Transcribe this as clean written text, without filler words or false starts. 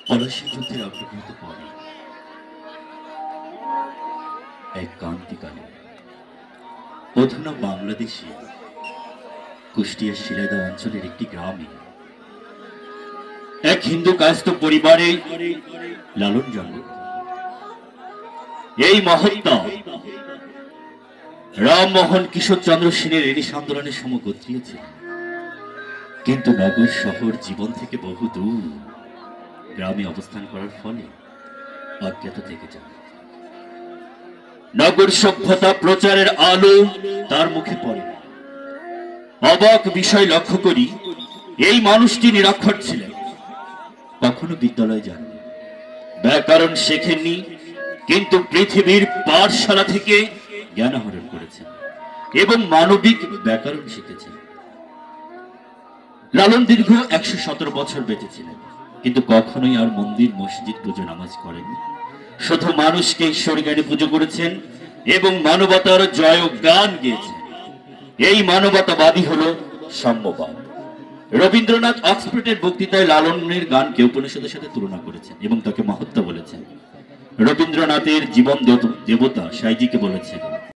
পলাশী যুদ্ধের অগ্রগত পরে এক ক্রান্তিকালে অধুনা বাংলাদেশে কুষ্টিয়ার শিলাইদহ অঞ্চলের একটি গ্রামে এক হিন্দু কায়স্থ পরিবারে লালন জন্ম। এই মহাত্মা রামমোহন কিশোর চন্দ্র সেনের রেডিস আন্দোলনের সমগোত্রীয় ছিলেন, কিন্তু নগর শহর জীবন থেকে বহু দূর গ্রামে অবস্থান করার ফলে অজ্ঞাত থেকে যান। নগর সভ্যতা প্রচারের আলো তার মুখে পড়ে। অবাক বিষয় লক্ষ্য করি, এই মানুষটি নিরক্ষর ছিলেন, কখনো বিদ্যালয়ে যাননি, ব্যাকরণ শেখেননি, কিন্তু পৃথিবীর পাঠশালা থেকে জ্ঞান আহরণ করেছেন এবং মানবিক ব্যাকরণ শিখেছেন। লালন দীর্ঘ 117 বছর বেঁচেছিলেন, কিন্তু কখনোই আর মন্দির মসজিদ পুজো নামাজ করেননি। শুধু মানুষকে ঈশ্বর জ্ঞানে পুজো করেছেন এবং মানবতার জয় গান গেয়েছেন। এই মানবতাবাদী হলো সাম্যবাদ। রবীন্দ্রনাথ অক্সফোর্ডের বক্তৃতায় লালনের গানকে উপনিষদের সাথে তুলনা করেছেন এবং তাকে মহত্ব বলেছেন। রবীন্দ্রনাথের জীবন দেবতা সাইজিকে বলেছেন,